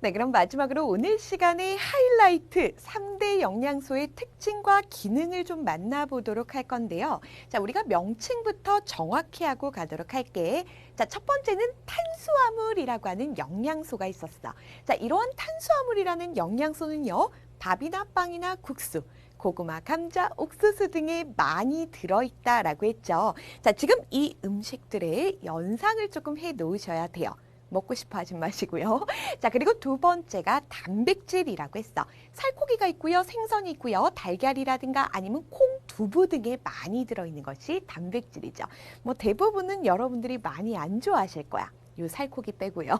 네, 그럼 마지막으로 오늘 시간의 하이라이트 3대 영양소의 특징과 기능을 좀 만나보도록 할 건데요. 자, 우리가 명칭부터 정확히 하고 가도록 할게. 자, 첫 번째는 탄수화물이라고 하는 영양소가 있었어. 자, 이러한 탄수화물이라는 영양소는요, 밥이나 빵이나 국수, 고구마, 감자, 옥수수 등에 많이 들어있다라고 했죠. 자, 지금 이 음식들의 연상을 조금 해 놓으셔야 돼요. 먹고 싶어 하지 마시고요. 자, 그리고 두 번째가 단백질이라고 했어. 살코기가 있고요, 생선이 있고요, 달걀이라든가 아니면 콩, 두부 등에 많이 들어있는 것이 단백질이죠. 뭐 대부분은 여러분들이 많이 안 좋아하실 거야. 요 살코기 빼고요.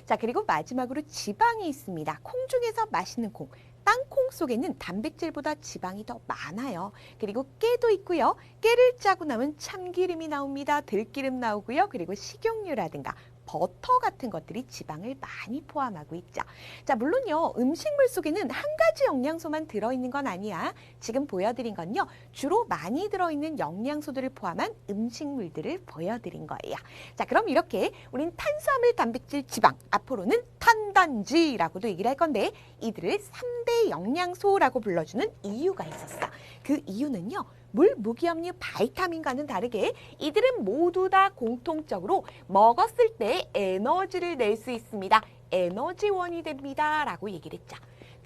자, 그리고 마지막으로 지방이 있습니다. 콩 중에서 맛있는 콩. 땅콩 속에는 단백질보다 지방이 더 많아요. 그리고 깨도 있고요. 깨를 짜고 나면 참기름이 나옵니다. 들기름 나오고요. 그리고 식용유라든가 버터 같은 것들이 지방을 많이 포함하고 있죠. 자, 물론요, 음식물 속에는 한 가지 영양소만 들어있는 건 아니야. 지금 보여드린 건요, 주로 많이 들어있는 영양소들을 포함한 음식물들을 보여드린 거예요. 자, 그럼 이렇게 우린 탄수화물, 단백질, 지방, 앞으로는 탄단지라고도 얘기를 할 건데, 이들을 3대 영양소라고 불러주는 이유가 있었어. 그 이유는요, 물, 무기압류, 바이타민과는 다르게 이들은 모두 다 공통적으로 먹었을 때 에너지를 낼 수 있습니다. 에너지원이 됩니다. 라고 얘기를 했죠.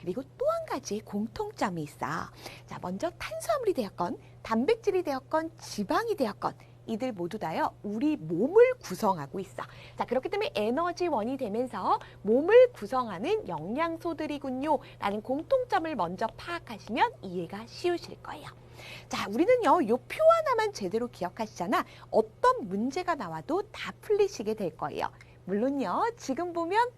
그리고 또 한 가지 공통점이 있어. 자, 먼저 탄수화물이 되었건, 단백질이 되었건, 지방이 되었건, 이들 모두 다요, 우리 몸을 구성하고 있어. 자, 그렇기 때문에 에너지원이 되면서 몸을 구성하는 영양소들이군요. 라는 공통점을 먼저 파악하시면 이해가 쉬우실 거예요. 자, 우리는요, 요 표 하나만 제대로 기억하시잖아. 어떤 문제가 나와도 다 풀리시게 될 거예요. 물론요, 지금 보면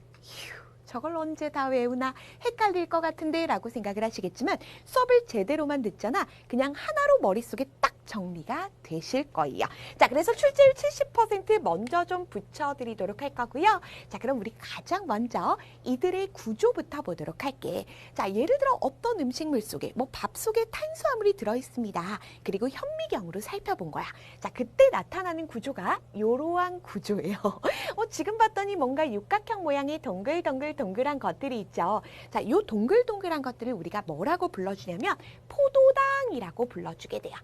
저걸 언제 다 외우나 헷갈릴 것 같은데 라고 생각을 하시겠지만 수업을 제대로만 듣잖아. 그냥 하나로 머릿속에 딱 정리가 되실 거예요. 자, 그래서 출제율 70% 먼저 좀 붙여드리도록 할 거고요. 자, 그럼 우리 가장 먼저 이들의 구조부터 보도록 할게. 자, 예를 들어 어떤 음식물 속에 뭐 밥 속에 탄수화물이 들어있습니다. 그리고 현미경으로 살펴본 거야. 자, 그때 나타나는 구조가 이러한 구조예요. 지금 봤더니 뭔가 육각형 모양의 동글동글한 것들이 있죠. 자, 이 동글동글한 것들을 우리가 뭐라고 불러주냐면 포도당이라고 불러주게 돼요.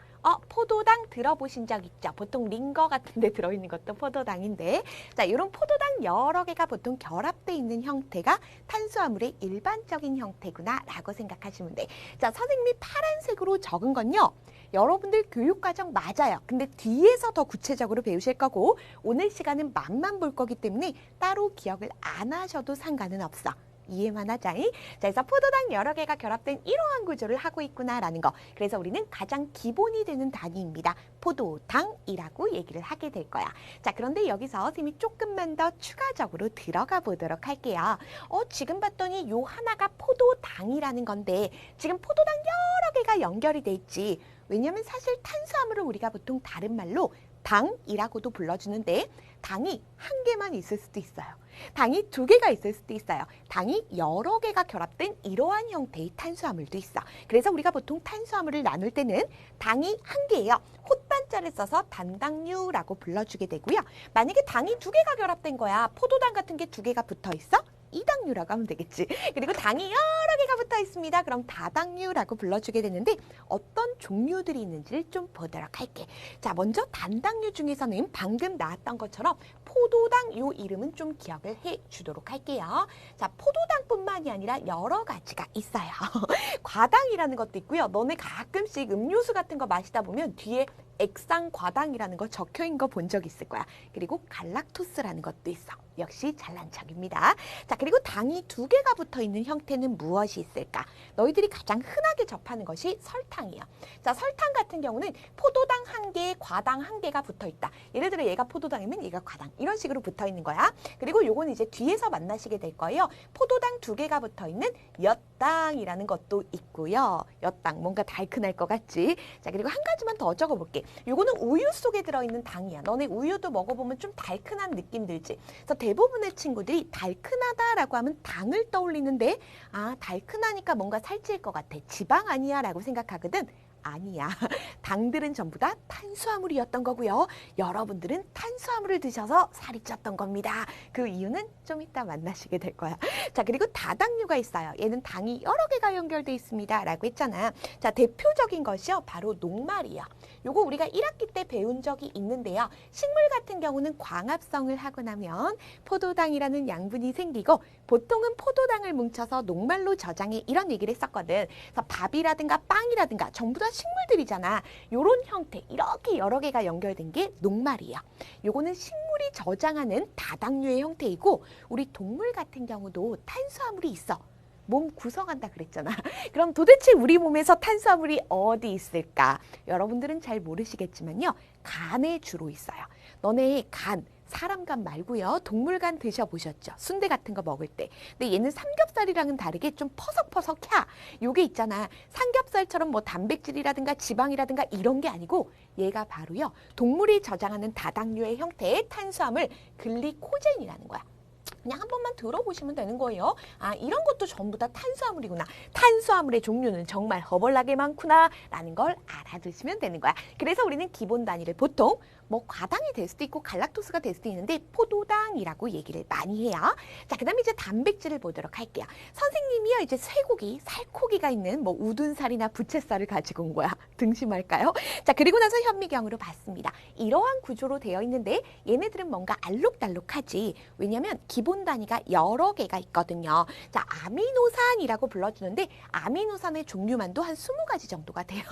포도당 들어보신 적 있죠? 보통 링거 같은 데 들어있는 것도 포도당인데, 자, 이런 포도당 여러 개가 보통 결합되어 있는 형태가 탄수화물의 일반적인 형태구나 라고 생각하시면 돼. 자, 선생님이 파란색으로 적은 건요, 여러분들 교육과정 맞아요. 근데 뒤에서 더 구체적으로 배우실 거고, 오늘 시간은 맛만 볼 거기 때문에 따로 기억을 안 하셔도 상관은 없어. 이해만 하자잉. 자, 그래서 포도당 여러 개가 결합된 이러한 구조를 하고 있구나라는 거. 그래서 우리는 가장 기본이 되는 단위입니다. 포도당이라고 얘기를 하게 될 거야. 자, 그런데 여기서 선생님이 조금만 더 추가적으로 들어가 보도록 할게요. 지금 봤더니 요 하나가 포도당이라는 건데 지금 포도당 여러 개가 연결이 돼 있지. 왜냐면 사실 탄수화물을 우리가 보통 다른 말로 당이라고도 불러주는데 당이 한 개만 있을 수도 있어요. 당이 두 개가 있을 수도 있어요. 당이 여러 개가 결합된 이러한 형태의 탄수화물도 있어. 그래서 우리가 보통 탄수화물을 나눌 때는 당이 한 개예요. 홑단자를 써서 단당류라고 불러주게 되고요. 만약에 당이 두 개가 결합된 거야. 포도당 같은 게 두 개가 붙어 있어? 이당류라고 하면 되겠지. 그리고 당이 여러 개가 붙어 있습니다. 그럼 다당류라고 불러주게 되는데 어떤 종류들이 있는지를 좀 보도록 할게. 자, 먼저 단당류 중에서는 방금 나왔던 것처럼 포도당 요 이름은 좀 기억을 해주도록 할게요. 자, 포도당뿐만이 아니라 여러 가지가 있어요. 과당이라는 것도 있고요. 너네 가끔씩 음료수 같은 거 마시다 보면 뒤에 액상과당이라는 거 적혀있는 거 본 적 있을 거야. 그리고 갈락토스라는 것도 있어. 역시 잘난 척입니다. 자, 그리고 당이 두 개가 붙어있는 형태는 무엇이 있을까? 너희들이 가장 흔하게 접하는 것이 설탕이에요. 자, 설탕 같은 경우는 포도당 한 개, 과당 한 개가 붙어있다. 예를 들어 얘가 포도당이면 얘가 과당. 이런 식으로 붙어있는 거야. 그리고 요건 이제 뒤에서 만나시게 될 거예요. 포도당 두 개가 붙어있는 엿당이라는 것도 있고요. 엿당, 뭔가 달큰할 것 같지? 자, 그리고 한 가지만 더 적어볼게. 요거는 우유 속에 들어있는 당이야. 너네 우유도 먹어보면 좀 달큰한 느낌 들지? 그래서 대부분의 친구들이 달큰하다라고 하면 당을 떠올리는데 달큰하니까 뭔가 살찔 것 같아. 지방 아니야 라고 생각하거든. 아니야. 당들은 전부 다 탄수화물이었던 거고요. 여러분들은 탄수화물을 드셔서 살이 쪘던 겁니다. 그 이유는 좀 이따 만나시게 될 거야. 자, 그리고 다당류가 있어요. 얘는 당이 여러 개가 연결돼 있습니다. 라고 했잖아. 자, 대표적인 것이요. 바로 녹말이요. 요거 우리가 1학기 때 배운 적이 있는데요. 식물 같은 경우는 광합성을 하고 나면 포도당이라는 양분이 생기고 보통은 포도당을 뭉쳐서 녹말로 저장해 이런 얘기를 했었거든. 그래서 밥이라든가 빵이라든가 전부 다 식물들이잖아. 요런 형태 이렇게 여러 개가 연결된 게 녹말이에요. 요거는 식물이 저장하는 다당류의 형태이고 우리 동물 같은 경우도 탄수화물이 있어. 몸 구성한다 그랬잖아. 그럼 도대체 우리 몸에서 탄수화물이 어디 있을까? 여러분들은 잘 모르시겠지만요. 간에 주로 있어요. 너네 간, 사람 간 말고요. 동물 간 드셔보셨죠? 순대 같은 거 먹을 때. 근데 얘는 삼겹살이랑은 다르게 좀 퍼석퍼석해. 요게 있잖아. 삼겹살처럼 뭐 단백질이라든가 지방이라든가 이런 게 아니고 얘가 바로요. 동물이 저장하는 다당류의 형태의 탄수화물 글리코젠이라는 거야. 그냥 한 번만 들어보시면 되는 거예요. 아, 이런 것도 전부 다 탄수화물이구나. 탄수화물의 종류는 정말 허벌나게 많구나 라는 걸 알아두시면 되는 거야. 그래서 우리는 기본 단위를 보통 뭐 과당이 될 수도 있고 갈락토스가 될 수도 있는데 포도당이라고 얘기를 많이 해요. 자, 그 다음에 이제 단백질을 보도록 할게요. 선생님이요 이제 쇠고기, 살코기가 있는 뭐 우둔살이나 부채살을 가지고 온 거야. 등심할까요? 자, 그리고 나서 현미경으로 봤습니다. 이러한 구조로 되어 있는데 얘네들은 뭔가 알록달록하지. 왜냐면 기본 단위가 여러 개가 있거든요. 자, 아미노산이라고 불러주는데 아미노산의 종류만도 한 20가지 정도가 돼요.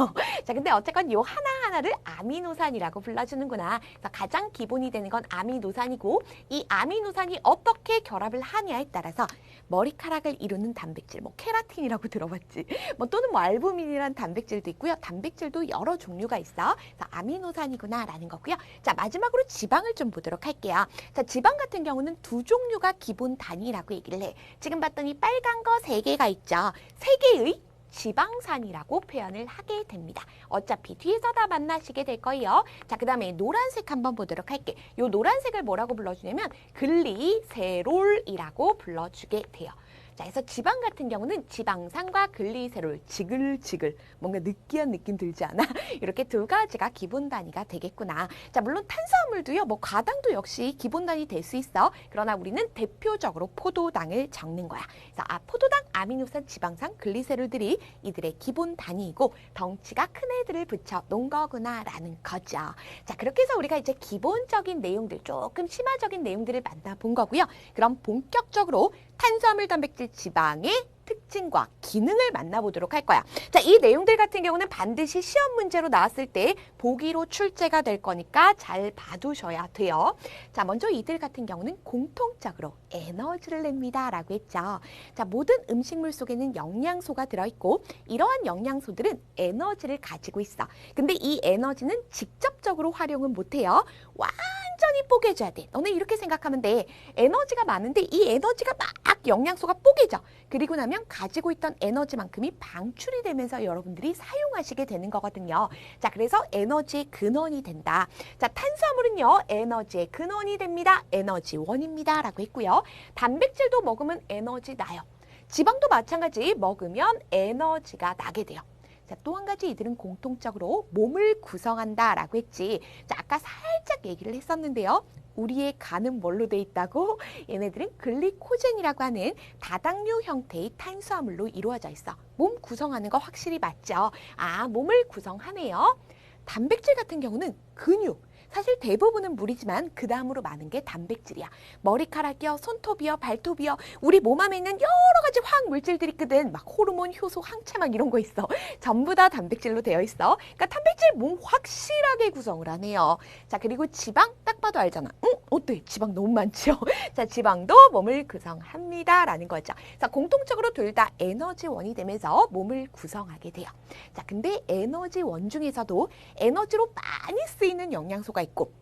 자, 근데 어쨌건 요 하나하나를 아미노산이라고 불러주는구나. 그래서 가장 기본이 되는 건 아미노산이고 이 아미노산이 어떻게 결합을 하냐에 따라서 머리카락을 이루는 단백질, 뭐 케라틴이라고 들어봤지. 뭐 또는 뭐 알부민이라는 단백질도 있고요. 단백질도 여러 종류가 있어. 그래서 아미노산이구나 라는 거고요. 자, 마지막으로 지방을 좀 보도록 할게요. 자, 지방 같은 경우는 두 종류가 기본 단위라고 얘기를 해. 지금 봤더니 빨간 거 3개가 있죠. 3개의 지방산이라고 표현을 하게 됩니다. 어차피 뒤에서 다 만나시게 될 거예요. 자, 그 다음에 노란색 한번 보도록 할게. 요 노란색을 뭐라고 불러주냐면 글리세롤이라고 불러주게 돼요. 자, 그래서 지방 같은 경우는 지방산과 글리세롤, 지글지글, 뭔가 느끼한 느낌 들지 않아? 이렇게 두 가지가 기본 단위가 되겠구나. 자, 물론 탄수화물도요, 뭐 과당도 역시 기본 단위 될 수 있어. 그러나 우리는 대표적으로 포도당을 적는 거야. 그래서 포도당, 아미노산, 지방산, 글리세롤들이 이들의 기본 단위이고 덩치가 큰 애들을 붙여 놓은 거구나라는 거죠. 자, 그렇게 해서 우리가 이제 기본적인 내용들, 조금 심화적인 내용들을 만나본 거고요. 그럼 본격적으로 탄수화물, 단백질, 지방의 특징과 기능을 만나보도록 할 거야. 자, 이 내용들 같은 경우는 반드시 시험 문제로 나왔을 때 보기로 출제가 될 거니까 잘 봐두셔야 돼요. 자, 먼저 이들 같은 경우는 공통적으로 에너지를 냅니다 라고 했죠. 자, 모든 음식물 속에는 영양소가 들어있고 이러한 영양소들은 에너지를 가지고 있어. 근데 이 에너지는 직접적으로 활용은 못해요. 완전히 뽀개져야 돼. 너네 이렇게 생각하면 돼. 에너지가 많은데 이 에너지가 막 영양소가 뽀개져. 그리고 나면 가지고 있던 에너지만큼이 방출이 되면서 여러분들이 사용하시게 되는 거거든요. 자, 그래서 에너지의 근원이 된다. 자, 탄수화물은요, 에너지의 근원이 됩니다. 에너지원입니다. 라고 했고요. 단백질도 먹으면 에너지 나요. 지방도 마찬가지 먹으면 에너지가 나게 돼요. 자, 또 한 가지 이들은 공통적으로 몸을 구성한다 라고 했지. 자, 아까 살짝 얘기를 했었는데요. 우리의 간은 뭘로 돼 있다고? 얘네들은 글리코젠이라고 하는 다당류 형태의 탄수화물로 이루어져 있어. 몸 구성하는 거 확실히 맞죠? 아, 몸을 구성하네요. 단백질 같은 경우는 근육. 사실 대부분은 물이지만 그 다음으로 많은 게 단백질이야. 머리카락이요, 손톱이요, 발톱이요. 우리 몸 안에 있는 여러 가지 화학 물질들이 있거든. 막 호르몬, 효소, 항체 막 이런 거 있어. 전부 다 단백질로 되어 있어. 그러니까 단백질 몸 확실하게 구성을 하네요. 자, 그리고 지방 딱 봐도 알잖아. 어때? 지방 너무 많죠? 자, 지방도 몸을 구성합니다. 라는 거죠. 자, 공통적으로 둘 다 에너지원이 되면서 몸을 구성하게 돼요. 자, 근데 에너지원 중에서도 에너지로 많이 쓰이는 영양소가 있고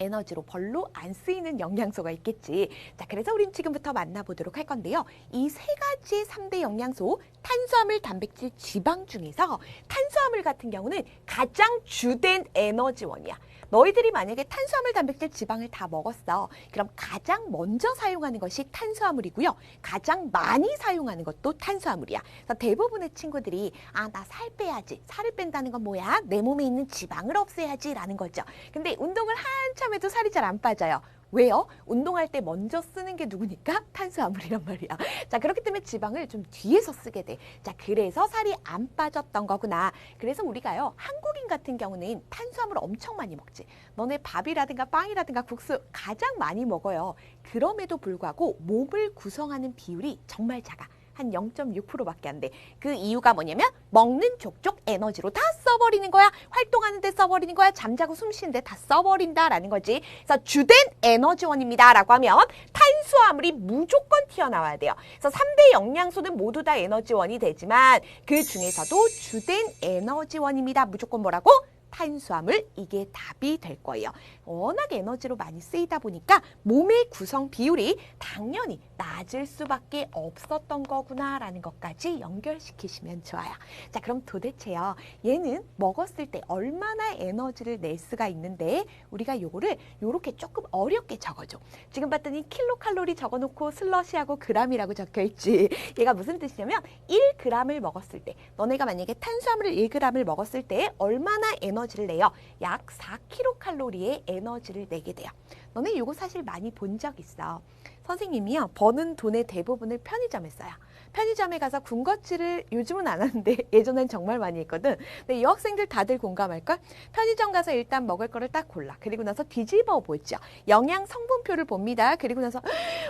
에너지로 별로 안 쓰이는 영양소가 있겠지. 자, 그래서 우린 지금부터 만나보도록 할 건데요. 이 세 가지 3대 영양소 탄수화물, 단백질, 지방 중에서 탄수화물 같은 경우는 가장 주된 에너지원이야. 너희들이 만약에 탄수화물, 단백질, 지방을 다 먹었어. 그럼 가장 먼저 사용하는 것이 탄수화물이고요. 가장 많이 사용하는 것도 탄수화물이야. 그래서 대부분의 친구들이 나 살 빼야지. 살을 뺀다는 건 뭐야? 내 몸에 있는 지방을 없애야지 라는 거죠. 근데 운동을 한참 해도 살이 잘 안 빠져요. 왜요? 운동할 때 먼저 쓰는 게 누구니까? 탄수화물이란 말이야. 자, 그렇기 때문에 지방을 좀 뒤에서 쓰게 돼. 자, 그래서 살이 안 빠졌던 거구나. 그래서 우리가요, 한국인 같은 경우는 탄수화물 엄청 많이 먹지. 너네 밥이라든가 빵이라든가 국수 가장 많이 먹어요. 그럼에도 불구하고 몸을 구성하는 비율이 정말 작아. 한 0.6%밖에 안 돼. 그 이유가 뭐냐면 먹는 족족 에너지로 다 써버리는 거야. 활동하는 데 써버리는 거야. 잠자고 숨 쉬는데 다 써버린다라는 거지. 그래서 주된 에너지원입니다 라고 하면 탄수화물이 무조건 튀어나와야 돼요. 그래서 3대 영양소는 모두 다 에너지원이 되지만 그 중에서도 주된 에너지원입니다. 무조건 뭐라고? 탄수화물, 이게 답이 될 거예요. 워낙 에너지로 많이 쓰이다 보니까 몸의 구성 비율이 당연히 낮을 수밖에 없었던 거구나라는 것까지 연결시키시면 좋아요. 자, 그럼 도대체요, 얘는 먹었을 때 얼마나 에너지를 낼 수가 있는데 우리가 요거를 요렇게 조금 어렵게 적어줘. 지금 봤더니 킬로칼로리 적어놓고 슬러시하고 그람이라고 적혀있지. 얘가 무슨 뜻이냐면 1g을 먹었을 때, 너네가 만약에 탄수화물을 1g을 먹었을 때 얼마나 에너지를 내요? 약 4kcal의 에너지를 내게 돼요. 너네 이거 사실 많이 본 적 있어. 선생님이요, 버는 돈의 대부분을 편의점에 써요. 편의점에 가서 군것질을 요즘은 안 하는데 예전엔 정말 많이 했거든. 근데 여학생들 다들 공감할걸? 편의점 가서 일단 먹을 거를 딱 골라. 그리고 나서 뒤집어 보죠. 영양 성분표를 봅니다. 그리고 나서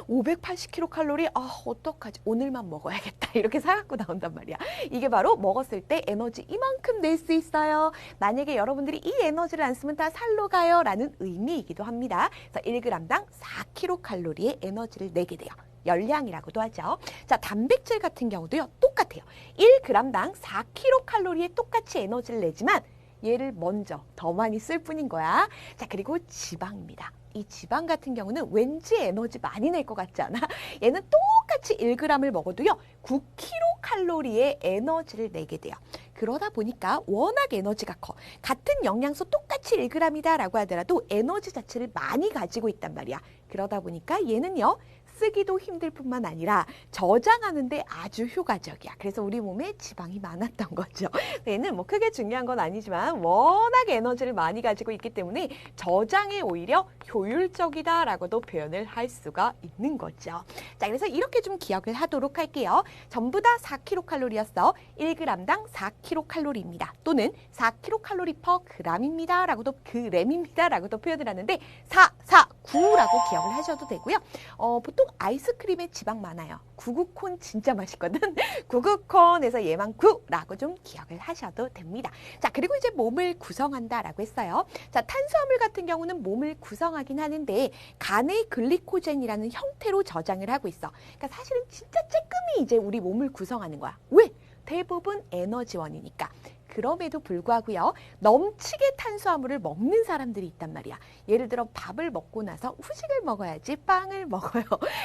580kcal? 어떡하지? 오늘만 먹어야겠다. 이렇게 사갖고 나온단 말이야. 이게 바로 먹었을 때 에너지 이만큼 낼 수 있어요. 만약에 여러분들이 이 에너지를 안 쓰면 다 살로 가요 라는 의미이기도 합니다. 그래서 1g당 4kcal의 에너지를 내게 돼요. 열량이라고도 하죠. 자, 단백질 같은 경우도요, 똑같아요. 1g당 4kcal의 똑같이 에너지를 내지만 얘를 먼저 더 많이 쓸 뿐인 거야. 자, 그리고 지방입니다. 이 지방 같은 경우는 왠지 에너지 많이 낼 것 같지 않아? 얘는 똑같이 1g을 먹어도요, 9kcal의 에너지를 내게 돼요. 그러다 보니까 워낙 에너지가 커. 같은 영양소 똑같이 1g이다 라고 하더라도 에너지 자체를 많이 가지고 있단 말이야. 그러다 보니까 얘는요, 쓰기도 힘들 뿐만 아니라 저장하는데 아주 효과적이야. 그래서 우리 몸에 지방이 많았던 거죠. 얘는 뭐 크게 중요한 건 아니지만 워낙 에너지를 많이 가지고 있기 때문에 저장에 오히려 효율적이다라고도 표현을 할 수가 있는 거죠. 자, 그래서 이렇게 좀 기억을 하도록 할게요. 전부 다 4kcal였어. 1g당 4kcal입니다. 또는 4kcal per gram입니다. 라고도 g램입니다. 라고도 표현을 하는데 449라고 기억을 하셔도 되고요. 보통 아이스크림에 지방 많아요. 구구콘 진짜 맛있거든. 구구콘에서 얘만 구라고 좀 기억을 하셔도 됩니다. 자, 그리고 이제 몸을 구성한다라고 했어요. 자, 탄수화물 같은 경우는 몸을 구성하긴 하는데 간의 글리코젠이라는 형태로 저장을 하고 있어. 그러니까 사실은 진짜 쬐끔이 이제 우리 몸을 구성하는 거야. 왜? 대부분 에너지원이니까. 그럼에도 불구하고요, 넘치게 탄수화물을 먹는 사람들이 있단 말이야. 예를 들어 밥을 먹고 나서 후식을 먹어야지 빵을 먹어요.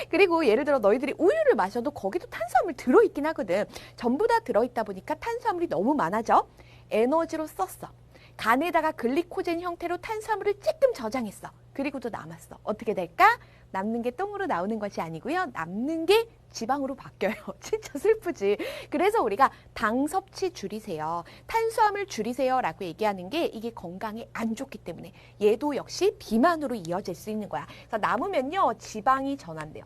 그리고 예를 들어 너희들이 우유를 마셔도 거기도 탄수화물 들어있긴 하거든. 전부 다 들어있다 보니까 탄수화물이 너무 많아져. 에너지로 썼어. 간에다가 글리코젠 형태로 탄수화물을 쬐끔 저장했어. 그리고도 남았어. 어떻게 될까? 남는 게 똥으로 나오는 것이 아니고요. 남는 게 지방으로 바뀌어요. 진짜 슬프지. 그래서 우리가 당 섭취 줄이세요. 탄수화물 줄이세요 라고 얘기하는 게 이게 건강에 안 좋기 때문에 얘도 역시 비만으로 이어질 수 있는 거야. 그래서 남으면요, 지방이 전환돼요.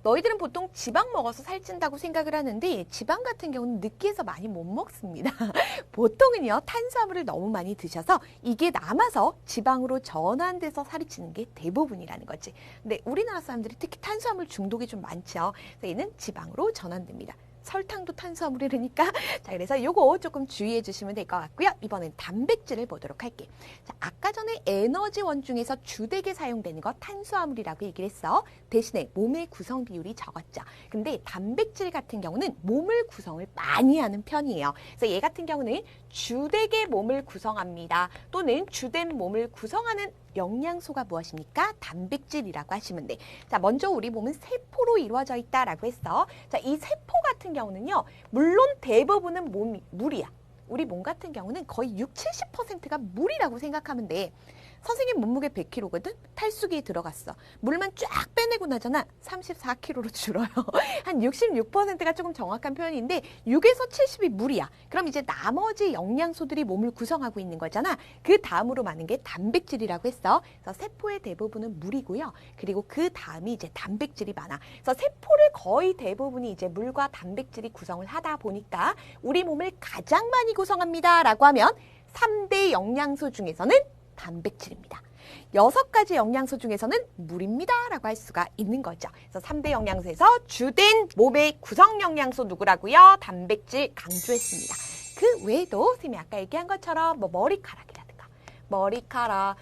너희들은 보통 지방 먹어서 살찐다고 생각을 하는데 지방 같은 경우는 느끼해서 많이 못 먹습니다. 보통은요, 탄수화물을 너무 많이 드셔서 이게 남아서 지방으로 전환돼서 살이 찌는 게 대부분이라는 거지. 근데 우리나라 사람들이 특히 탄수화물 중독이 좀 많죠. 그래서 얘는 지방으로 전환됩니다. 설탕도 탄수화물이니까. 자, 그래서 요거 조금 주의해 주시면 될 것 같고요. 이번엔 단백질을 보도록 할게. 자, 아까 전에 에너지원 중에서 주되게 사용되는 거 탄수화물이라고 얘기를 했어. 대신에 몸의 구성 비율이 적었죠. 근데 단백질 같은 경우는 몸을 구성을 많이 하는 편이에요. 그래서 얘 같은 경우는 주되게 몸을 구성합니다. 또는 주된 몸을 구성하는 영양소가 무엇입니까? 단백질이라고 하시면 돼. 자, 먼저 우리 몸은 세포로 이루어져 있다라고 했어. 자, 이 세포 같은 경우는요. 물론 대부분은 물이야. 우리 몸 같은 경우는 거의 60~70%가 물이라고 생각하면 돼. 선생님 몸무게 100kg거든? 탈수기에 들어갔어. 물만 쫙 빼내고 나잖아. 34kg로 줄어요. 한 66%가 조금 정확한 표현인데 6에서 70이 물이야. 그럼 이제 나머지 영양소들이 몸을 구성하고 있는 거잖아. 그 다음으로 많은 게 단백질이라고 했어. 그래서 세포의 대부분은 물이고요. 그리고 그 다음이 이제 단백질이 많아. 그래서 세포를 거의 대부분이 이제 물과 단백질이 구성을 하다 보니까 우리 몸을 가장 많이 구성합니다. 라고 하면 3대 영양소 중에서는 단백질입니다. 6가지 영양소 중에서는 물입니다. 라고 할 수가 있는 거죠. 그래서 3대 영양소에서 주된 몸의 구성 영양소 누구라고요? 단백질 강조했습니다. 그 외에도 선생님이 아까 얘기한 것처럼 뭐 머리카락이라든가 머리카락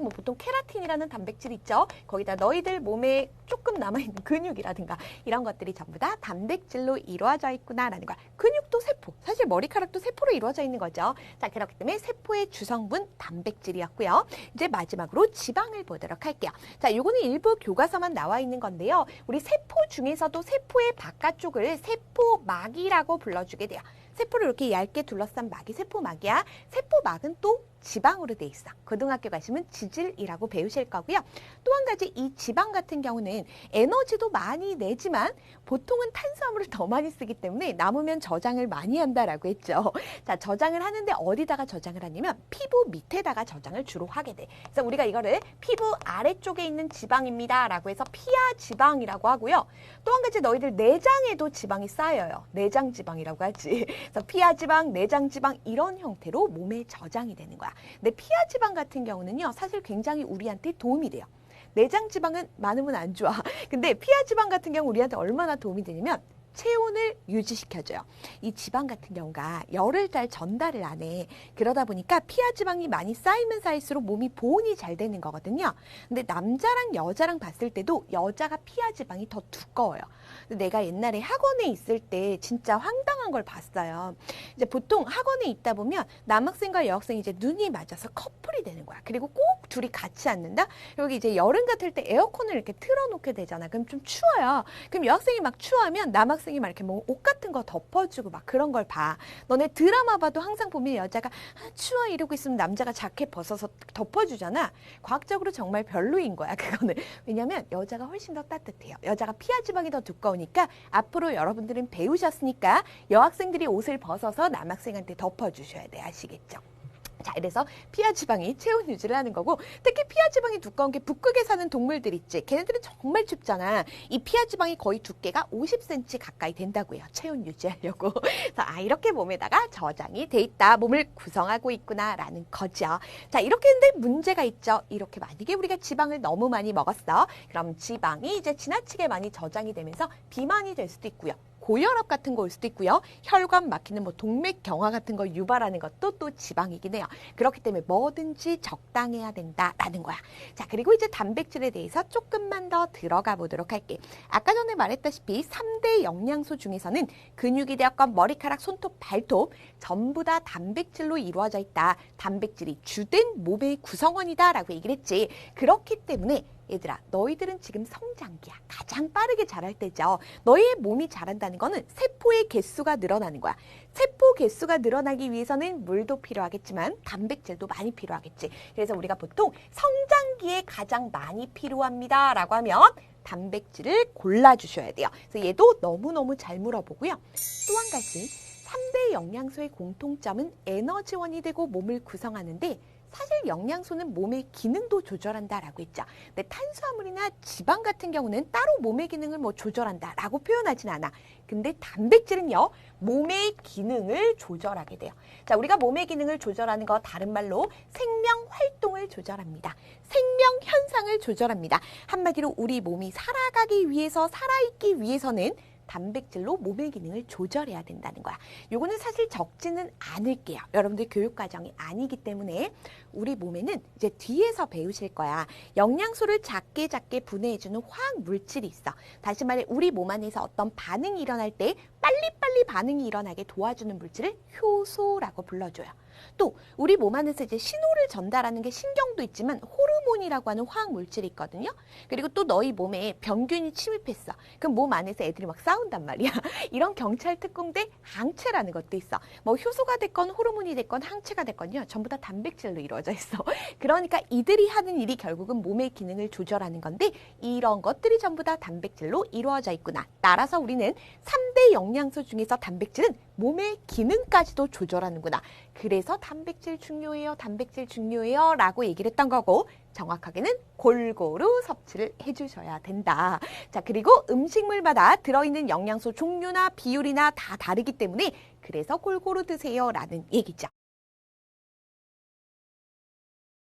뭐 보통 케라틴이라는 단백질 있죠. 거기다 너희들 몸에 조금 남아있는 근육이라든가 이런 것들이 전부 다 단백질로 이루어져 있구나라는 거야. 근육도 세포, 사실 머리카락도 세포로 이루어져 있는 거죠. 자, 그렇기 때문에 세포의 주성분 단백질이었고요. 이제 마지막으로 지방을 보도록 할게요. 자, 요거는 일부 교과서만 나와 있는 건데요. 우리 세포 중에서도 세포의 바깥쪽을 세포막이라고 불러주게 돼요. 세포를 이렇게 얇게 둘러싼 막이 세포막이야. 세포막은 또 지방으로 돼 있어. 고등학교 가시면 지질이라고 배우실 거고요. 또 한 가지 이 지방 같은 경우는 에너지도 많이 내지만 보통은 탄수화물을 더 많이 쓰기 때문에 남으면 저장을 많이 한다라고 했죠. 자, 저장을 하는데 어디다가 저장을 하냐면 피부 밑에다가 저장을 주로 하게 돼. 그래서 우리가 이거를 피부 아래쪽에 있는 지방입니다 라고 해서 피하 지방이라고 하고요. 또 한 가지 너희들 내장에도 지방이 쌓여요. 내장 지방이라고 하지. 그래서 피하 지방, 내장 지방 이런 형태로 몸에 저장이 되는 거야. 근데 피하 지방 같은 경우는요. 사실 굉장히 우리한테 도움이 돼요. 내장 지방은 많으면 안 좋아. 근데 피하 지방 같은 경우 우리한테 얼마나 도움이 되냐면 체온을 유지시켜줘요. 이 지방 같은 경우가 열을 잘 전달을 안 해. 그러다 보니까 피하 지방이 많이 쌓이면 쌓일수록 몸이 보온이 잘 되는 거거든요. 근데 남자랑 여자랑 봤을 때도 여자가 피하 지방이 더 두꺼워요. 근데 내가 옛날에 학원에 있을 때 진짜 황당한 걸 봤어요. 이제 보통 학원에 있다 보면 남학생과 여학생이 이제 눈이 맞아서 커플이 되는 거야. 그리고 꼭 둘이 같이 앉는다? 여기 이제 여름 같을 때 에어컨을 이렇게 틀어놓게 되잖아. 그럼 좀 추워요. 그럼 여학생이 막 추워하면 남학생이 막 이렇게 뭐 옷 같은 거 덮어주고 막 그런 걸 봐. 너네 드라마 봐도 항상 보면 여자가 추워 이러고 있으면 남자가 자켓 벗어서 덮어주잖아. 과학적으로 정말 별로인 거야, 그거는. 왜냐면 여자가 훨씬 더 따뜻해요. 여자가 피하 지방이 더 두꺼우니까 앞으로 여러분들은 배우셨으니까 여학생들이 옷을 벗어서 남학생한테 덮어주셔야 돼. 아시겠죠? 자, 그래서 피하 지방이 체온 유지를 하는 거고, 특히 피하 지방이 두꺼운 게 북극에 사는 동물들 있지. 걔네들은 정말 춥잖아. 이 피하 지방이 거의 두께가 50cm 가까이 된다고요. 체온 유지하려고. 그래서 이렇게 몸에다가 저장이 돼 있다. 몸을 구성하고 있구나라는 거죠. 자, 이렇게 했는데 문제가 있죠. 이렇게 만약에 우리가 지방을 너무 많이 먹었어. 그럼 지방이 이제 지나치게 많이 저장이 되면서 비만이 될 수도 있고요. 고혈압 같은 거 올 수도 있고요. 혈관 막히는 뭐 동맥 경화 같은 거 유발하는 것도 또 지방이긴 해요. 그렇기 때문에 뭐든지 적당해야 된다라는 거야. 자, 그리고 이제 단백질에 대해서 조금만 더 들어가 보도록 할게. 아까 전에 말했다시피 3대 영양소 중에서는 근육이 되었건 머리카락, 손톱, 발톱 전부 다 단백질로 이루어져 있다. 단백질이 주된 몸의 구성원이다라고 얘기를 했지. 그렇기 때문에 얘들아, 너희들은 지금 성장기야. 가장 빠르게 자랄 때죠. 너희의 몸이 자란다는 거는 세포의 개수가 늘어나는 거야. 세포 개수가 늘어나기 위해서는 물도 필요하겠지만 단백질도 많이 필요하겠지. 그래서 우리가 보통 성장기에 가장 많이 필요합니다 라고 하면 단백질을 골라주셔야 돼요. 그래서 얘도 너무너무 잘 물어보고요. 또 한 가지, 3대 영양소의 공통점은 에너지원이 되고 몸을 구성하는데 사실 영양소는 몸의 기능도 조절한다라고 했죠. 근데 탄수화물이나 지방 같은 경우는 따로 몸의 기능을 뭐 조절한다라고 표현하진 않아. 근데 단백질은요, 몸의 기능을 조절하게 돼요. 자, 우리가 몸의 기능을 조절하는 거 다른 말로 생명 활동을 조절합니다. 생명 현상을 조절합니다. 한마디로 우리 몸이 살아가기 위해서, 살아있기 위해서는 단백질로 몸의 기능을 조절해야 된다는 거야. 요거는 사실 적지는 않을게요. 여러분들 교육과정이 아니기 때문에 우리 몸에는 이제 뒤에서 배우실 거야. 영양소를 작게 분해해주는 화학 물질이 있어. 다시 말해 우리 몸 안에서 어떤 반응이 일어날 때 빨리빨리 반응이 일어나게 도와주는 물질을 효소라고 불러줘요. 또 우리 몸 안에서 이제 신호를 전달하는 게 신경도 있지만 호르몬이라고 하는 화학 물질이 있거든요. 그리고 또 너희 몸에 병균이 침입했어. 그럼 몸 안에서 애들이 막 싸운단 말이야. 이런 경찰 특공대 항체라는 것도 있어. 뭐 효소가 됐건 호르몬이 됐건 항체가 됐건요. 전부 다 단백질로 이루어져 있어. 그러니까 이들이 하는 일이 결국은 몸의 기능을 조절하는 건데 이런 것들이 전부 다 단백질로 이루어져 있구나. 따라서 우리는 3대 영양소 중에서 단백질은 몸의 기능까지도 조절하는구나. 그래서 단백질 중요해요 라고 얘기를 했던 거고 정확하게는 골고루 섭취를 해주셔야 된다. 자, 그리고 음식물마다 들어있는 영양소 종류나 비율이나 다 다르기 때문에 그래서 골고루 드세요 라는 얘기죠.